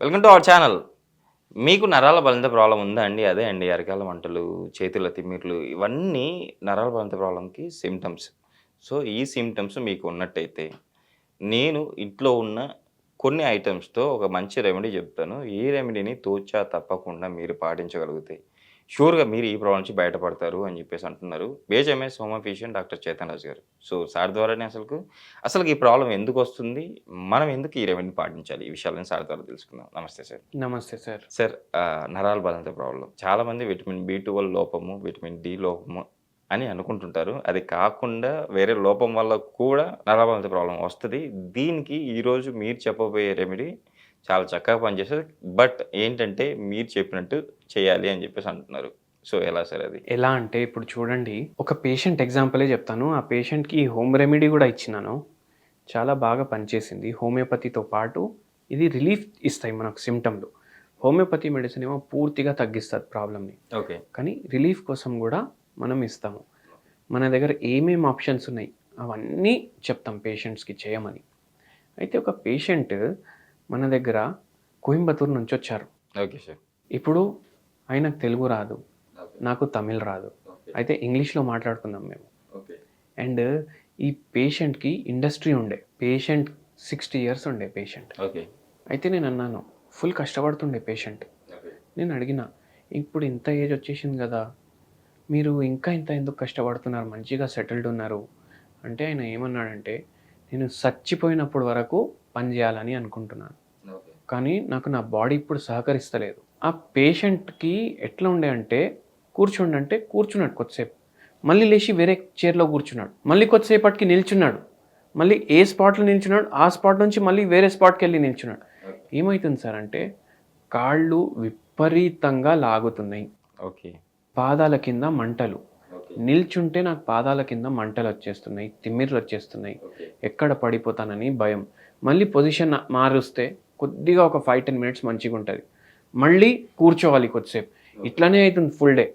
Welcome to our channel. మీకు నరాల బలహీనత ప్రాబ్లమ్ ఉందా అండి? అదే అండి అరికాళ్ళ మంటలు, చేతుల తిమ్మిర్లు ఇవన్నీ నరాల బలహీనత ప్రాబ్లమ్‌కి సింప్టమ్స్. సో, ఈ సింప్టమ్స్ మీకు ఉన్నట్టయితే, నేను ఇంట్లో ఉన్న కొన్ని ఐటెమ్స్‌తో ఒక మంచి రెమెడీ చెప్తాను. ఈ రెమెడీని తూచా తప్పకుండా మీరు పాటించగలిగితే, షూర్‌గా మీరు ఈ ప్రాబ్లమ్ నుంచి బయటపడతారు అని చెప్పేసి అంటున్నారు. BHMS homeo physician doctor Chetan Raju garu. So, sir ద్వారానే అసలుకి ఈ ప్రాబ్లమ్ ఎందుకొస్తుంది? మనం ఎందుకు ఈ రెమెడీని పాటించాలి? ఈ విషయాలను సార్ ద్వారా తెలుసుకుందాం. నమస్తే సార్. నమస్తే సార్. సార్ నరాల బలహీనత ప్రాబ్లమ్. చాలామంది విటమిన్ బి12 లోపము, విటమిన్ డి లోపము అని అనుకుంటుంటారు. అది కాకుండా వేరే లోపం వల్ల కూడా నరాల బలహీనత ప్రాబ్లమ్ వస్తది. దీనికి ఈరోజు మీరు చెప్పబోయే రెమెడీ చాలా చక్కగా పనిచేస్తది. బట్ ఏంటంటే మీరు చెప్పినట్టు చేయాలి అని చెప్పేసి అంటున్నారు. సో, ఎలా సార్ అది? ఎలా అంటే ఇప్పుడు చూడండి, ఒక పేషెంట్ ఎగ్జాంపులే చెప్తాను. ఆ పేషెంట్‌కి హోమ్ రెమెడీ కూడా ఇచ్చినాను. చాలా బాగా పనిచేసింది. హోమియోపతితో పాటు ఇది రిలీఫ్ ఇస్తాయి మనకు సిమ్టమ్‌లు. హోమియోపతి మెడిసిన్ ఏమో పూర్తిగా తగ్గిస్తది ప్రాబ్లమ్‌ని. ఓకే. కానీ రిలీఫ్ కోసం కూడా మనం ఇస్తాము. మన దగ్గర ఏమేమి ఆప్షన్స్ ఉన్నాయి అవన్నీ చెప్తాం పేషెంట్స్‌కి చేయమని. అయితే ఒక పేషెంట్ మన దగ్గర కోయంబత్తూరు నుంచి వచ్చారు. Okay sir. ఇప్పుడు ఆయనకు తెలుగు రాదు, ఓకే. నాకు తమిళ్ రాదు. ఓకే. అయితే ఇంగ్లీష్‌లో మాట్లాడుకున్నాం మేము. ఓకే. అండ్ ఈ పేషెంట్‌కి ఇండస్ట్రీ ఉండే. పేషెంట్ 60 ఇయర్స్ ఉండే పేషెంట్. ఓకే. అయితే నేను అన్నాను, ఫుల్ కష్టపడుతుండే పేషెంట్. ఓకే. నేను అడిగిన, ఇప్పుడు ఇంత ఏజ్ వచ్చేసింది కదా! మీరు ఇంకా ఇంత ఎందుకు కష్టపడుతున్నారు? మంచిగా సెటిల్డ్ ఉన్నారు. అంటే ఆయన ఏమన్నాడంటే, నేను చచ్చిపోయినప్పటి వరకు పని చేయాలని అనుకుంటున్నాను. ఓకే. కానీ నాకు నా బాడీ ఇప్పుడు సహకరిస్తలేదు. ఆ పేషెంట్‌కి ఎట్లా ఉండే అంటే, కూర్చోండంటే కూర్చున్నాడు కొద్దిసేపు. మళ్ళీ లేచి వేరే చైర్‌లో కూర్చున్నాడు. మళ్ళీ కొద్దిసేపటికి నిల్చున్నాడు. మళ్ళీ ఏ స్పాట్‌లో నిల్చున్నాడు, ఆ స్పాట్ నుంచి మళ్ళీ వేరే స్పాట్‌కెళ్ళి నిల్చున్నాడు. ఏమైతుంది సార్ అంటే, కాళ్ళు విపరీతంగా లాగుతున్నాయి. ఓకే. పాదాల కింద మంటలు. ఓకే. నిల్చుంటే నాకు పాదాల కింద మంటలొచ్చేస్తున్నాయి. తిమ్మిర్లొచ్చేస్తున్నాయి. ఓకే. ఎక్కడ పడిపోతానని భయం. మళ్ళీ పొజిషన్ మారుస్తే కొద్దిగా ఒక 5-10 మినిట్స్ మంచిగుంటది. మళ్ళీ కూర్చోవాలి కొద్దిసేపు. ఇట్లనే అయితుంది ఫుల్ డే.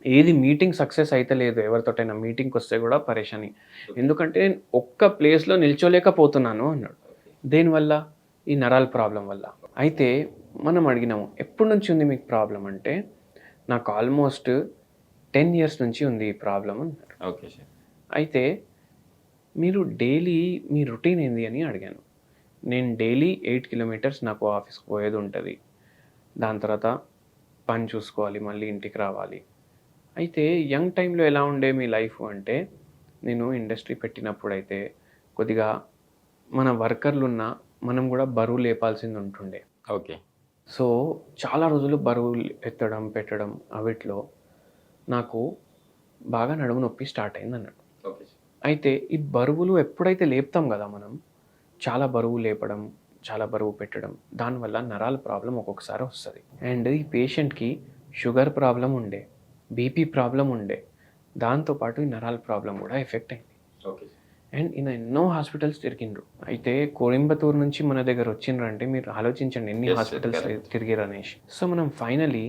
ఏది మీటింగ్ సక్సెస్ అయితలేదు. ఎవరితోటైనా మీటింగ్‌కొస్తే కూడా పరేషాని. ఎందుకంటే నేను ఒక్క ప్లేస్‌లో నిల్చోలేకపోతున్నాను అన్నాడు. దేనివల్ల? ఈ నరాల ప్రాబ్లమ్ వల్ల. అయితే మనం అడిగినాము, ఎప్పటి నుంచి ఉంది మీకు ప్రాబ్లమ్ అంటే, నాకు ఆల్మోస్ట్ 10 ఇయర్స్ నుంచి ఉంది ఈ ప్రాబ్లమ్ అన్నాడు. Okay sir. అయితే మీరు డైలీ మీ రొటీన్ ఏంది అని అడిగాను. నేను డైలీ 8 కిలోమీటర్స్ నాకు ఆఫీస్‌కి పోయేది ఉంటది. దాని తర్వాత పని చూసుకోవాలి, మళ్ళీ ఇంటికి రావాలి. అయితే యంగ్ టైంలో ఎలా ఉండే మీ లైఫ్ అంటే, నేను ఇండస్ట్రీ పెట్టినప్పుడైతే కొద్దిగా మన వర్కర్లున్న మనం కూడా బరువు లేపాల్సింది ఉంటుండే. ఓకే. సో, చాలా రోజులు బరువులు ఎత్తడం, పెట్టడం అవిట్లో నాకు బాగా నడుము నొప్పి స్టార్ట్ అయిందన్నాడు. Okay sir. అయితే ఈ బరువులు ఎప్పుడైతే లేపుతాం కదా మనం, చాలా బరువు లేపడం, చాలా బరువు పెట్టడం, దానివల్ల నరాల ప్రాబ్లమ్ ఒక్కొక్కసారి వస్తది. అండ్ ఈ పేషెంట్‌కి షుగర్ ప్రాబ్లమ్ ఉండే, బీపీ ప్రాబ్లమ్ ఉండే. దాంతో పాటు ఈ నరాల ప్రాబ్లమ్ కూడా ఎఫెక్ట్ అయింది. ఓకే. అండ్ ఈయన ఎన్నో హాస్పిటల్స్ తిరిగిండ్రు. అయితే కోయంబత్తూరు నుంచి మన దగ్గర వచ్చిండ్రంటే మీరు ఆలోచించండి ఎన్ని Yes, sir, హాస్పిటల్స్ correct. తిరిగిరనేసి. సో మనం ఫైనలీ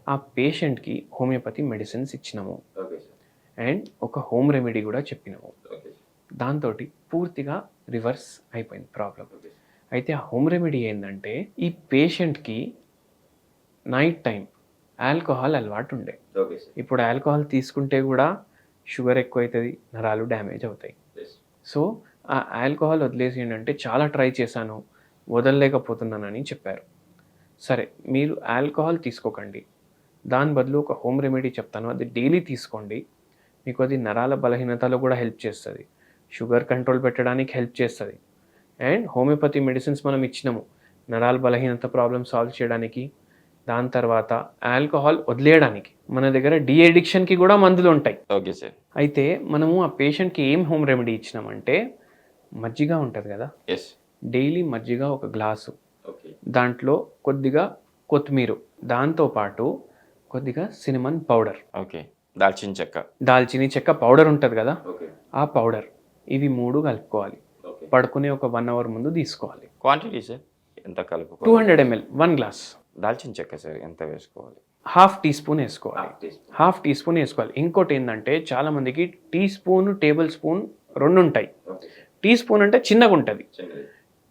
ఆ పేషెంట్‌కి హోమియోపతి మెడిసిన్స్ ఇచ్చినాము. Okay sir. అండ్ ఒక హోమ్ రెమెడీ కూడా చెప్పినాము. ఓకే. దాంతోటి పూర్తిగా రివర్స్ అయిపోయింది ప్రాబ్లమ్. ఓకే. అయితే ఆ హోమ్ రెమెడీ ఏందంటే, ఈ పేషెంట్‌కి నైట్ టైం ఆల్కహాల్ అలవాటు ఉండే. Okay sir. ఇప్పుడు ఆల్కహాల్ తీసుకుంటే కూడా షుగర్ ఎక్కువైతది, నరాలు డ్యామేజ్ అవుతాయి. యెస్. సో, ఆ ఆల్కహాల్ వదిలేసేయండంటే చాలా ట్రై చేశాను, వదలలేకపోతున్నానని చెప్పారు. సరే, మీరు ఆల్కహాల్ తీసుకోకండి. దాని బదులు ఒక హోమ్ రెమెడీ చెప్తాను. అది డైలీ తీసుకోండి. మీకు అది నరాల బలహీనతలో కూడా హెల్ప్ చేస్తది. షుగర్ కంట్రోల్ పెట్టడానికి హెల్ప్ చేస్తది. అండ్ హోమియోపతి మెడిసిన్స్ మనం ఇచ్చినాము. నరాల బలహీనత ప్రాబ్లమ్ సాల్వ్ చేయడానికి. దాని తర్వాత ఆల్కహాల్ వదిలేయడానికి. మన దగ్గర డీ అడిక్షన్‌కి కూడా మందులు ఉంటాయి. Okay sir. అయితే మనము ఆ పేషెంట్‌కి ఏం హోమ్ రెమెడీ ఇచ్చినామంటే, మజ్జిగ ఉంటది కదా! యెస్. డైలీ మజ్జిగ ఒక గ్లాసు. ఓకే. దాంట్లో కొద్దిగా కొత్తిమీరు. దాంతో పాటు కొద్దిగా సినమన్ పౌడర్. ఓకే. దాల్చిన చెక్క. దాల్చిన చెక్క పౌడర్ ఉంటది కదా! ఓకే. ఆ పౌడర్. ఇవి 3 కలుపుకోవాలి. ఓకే. పడుకునే ఒక 1 అవర్ ముందు తీసుకోవాలి. క్వాంటిటీ సార్ ఎంత కలుపుకోవాలి? 200 ml 1 గ్లాస్. దాల్చిన చెక్క సార్ ఎంత వేసుకోవాలి? హాఫ్ టీ స్పూన్ వేసుకోవాలి. Half teaspoon. Half teaspoon వేసుకోవాలి. ఇంకోటి ఏంటంటే చాలామందికి టీ స్పూన్, టేబుల్ స్పూన్ 2 ఉంటాయి. ఓకే. టీ స్పూన్ అంటే చిన్నగా ఉంటుంది. చిన్నది.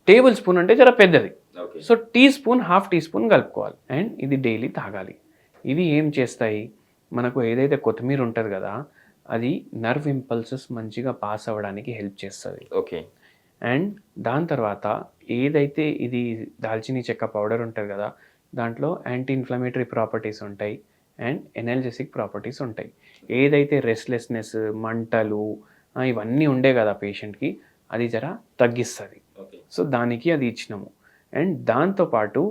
టేబుల్ స్పూన్ అంటే జర పెద్దది. Okay. So teaspoon, half teaspoon కలుపుకోవాలి అండ్ ఇది డైలీ తాగాలి. ఇవి ఏం చేస్తాయి, మనకు ఏదైతే కొత్తిమీర ఉంటుంది కదా, అది నర్వ్ ఇంపల్సెస్ మంచిగా పాస్ అవ్వడానికి హెల్ప్ చేస్తుంది. ఓకే. అండ్ దాని తర్వాత ఏదైతే ఇది దాల్చినీ చెక్క పౌడర్ ఉంటుంది కదా, దాంట్లో యాంటీ ఇన్ఫ్లమేటరీ ప్రాపర్టీస్ ఉంటాయి అండ్ ఎనర్జెసిక్ ప్రాపర్టీస్ ఉంటాయి. ఏదైతే రెస్ట్లెస్నెస్, మంటలు ఇవన్నీ ఉండే కదా పేషెంట్కి, అది జర తగ్గిస్తుంది. సో దానికి అది ఇచ్చినాము. అండ్ దాంతోపాటు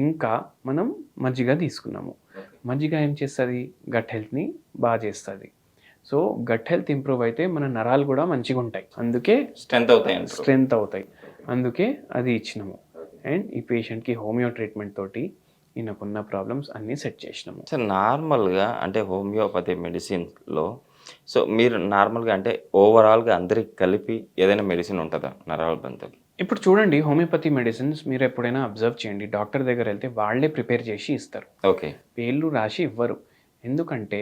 ఇంకా మనం మజ్జిగ తీసుకున్నాము. మజ్జిగ ఏం చేస్తుంది, గట్ హెల్త్ని బాగా చేస్తుంది. సో గట్ హెల్త్ ఇంప్రూవ్ అయితే మన నరాలు కూడా మంచిగా ఉంటాయి, అందుకే స్ట్రెంగ్త్ అవుతాయి. అందుకే అది ఇచ్చినాము. అండ్ ఈ పేషెంట్కి హోమియో ట్రీట్మెంట్ తోటి ఈయనకున్న ప్రాబ్లమ్స్ అన్నీ సెట్ చేసినాము. సార్ నార్మల్గా అంటే హోమియోపతి మెడిసిన్లో సో మీరు నార్మల్గా అంటే ఓవరాల్గా అందరికి కలిపి ఏదైనా మెడిసిన్ ఉంటుందా నరాల బంధకి? ఇప్పుడు చూడండి, హోమియోపతి మెడిసిన్స్ మీరు ఎప్పుడైనా అబ్జర్వ్ చేయండి, డాక్టర్ దగ్గర వెళ్తే వాళ్ళే ప్రిపేర్ చేసి ఇస్తారు, ఓకే. పేర్లు రాసి ఇవ్వరు. ఎందుకంటే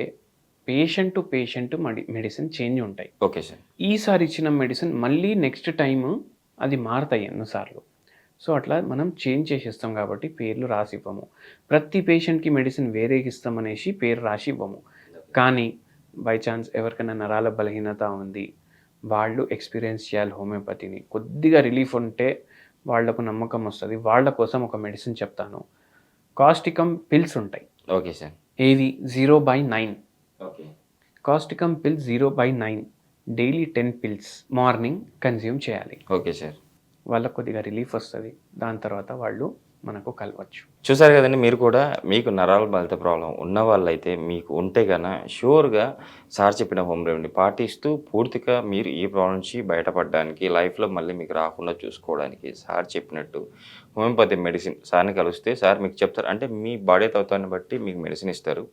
patient to patient medicine change ఉంటాయి. Okay sir. ఈసారి ఇచ్చిన మెడిసిన్ మళ్ళీ నెక్స్ట్ టైం అది మారుతాయి ఎన్నోసార్లు. సో అట్లా మనం చేంజ్ చేసేస్తాం కాబట్టి పేర్లు రాసి ఇవ్వము. ప్రతి పేషెంట్కి మెడిసిన్ వేరే ఇస్తాం అనేసి పేరు రాసి ఇవ్వము. కానీ బై ఛాన్స్ ఎవరికైనా నరాల బలహీనత ఉంది, వాళ్ళు ఎక్స్పీరియన్స్ చేయాలి హోమియోపతిని, కొద్దిగా రిలీఫ్ ఉంటే వాళ్లకు నమ్మకం వస్తుంది, వాళ్ళ కోసం ఒక మెడిసిన్ చెప్తాను. కాస్టికమ్ పిల్స్ ఉంటాయి. Okay sir. ఏవి 0/9. Okay. Causticum pills 0/9 daily 10 pills morning consume చేయాలి. Okay sir. వాళ్ళకు కొద్దిగా రిలీఫ్ వస్తుంది, దాని తర్వాత వాళ్ళు మనకు కలవచ్చు. చూసారు కదండి, మీరు కూడా మీకు నరాల బలత ప్రాబ్లం ఉన్న వాళ్ళైతే మీకు ఉంటే కన్నా షూర్గా సార్ చెప్పిన హోమ్ రెమెడీ పాటిస్తూ పూర్తిగా మీరు ఈ ప్రాబ్లం నుంచి బయటపడడానికి, లైఫ్లో మళ్ళీ మీకు రాకుండా చూసుకోవడానికి సార్ చెప్పినట్టు హోమియోపతి మెడిసిన్ సార్ని కలిస్తే సార్ మీకు చెప్తారు. అంటే మీ బాడీ తత్వాన్ని బట్టి మీకు మెడిసిన్ ఇస్తారు.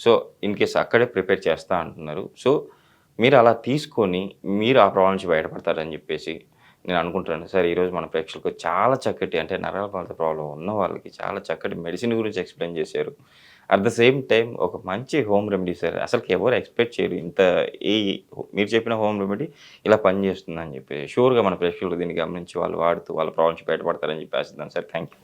సో ఇన్ కేస్ అక్కడే ప్రిపేర్ చేస్తా అంటున్నారు. సో మీరు అలా తీసుకొని మీరు ఆ ప్రాబ్లం నుంచి బయటపడతారని చెప్పేసి నేను అనుకుంటున్నాను. సార్ ఈరోజు మన ప్రేక్షకులకు చాలా చక్కటి అంటే నరాల బలత ప్రాబ్లం ఉన్న వాళ్ళకి చాలా చక్కటి మెడిసిన్ గురించి ఎక్స్ప్లెయిన్ చేశారు. అట్ ద సేమ్ టైం ఒక మంచి హోమ్ రెమెడీ సార్. అసలుకి ఎవరు ఎక్స్పెక్ట్ చేయరు ఇంత మీరు చెప్పిన హోమ్ రెమెడీ ఇలా పనిచేస్తుందని చెప్పి. షూర్గా మన ప్రేక్షకులు దీన్ని గమనించి వాళ్ళు వాడుతూ వాళ్ళ ప్రాబ్లం నుంచి బయటపడతారని చెప్పి ఆశిద్దాం సార్. Thank you.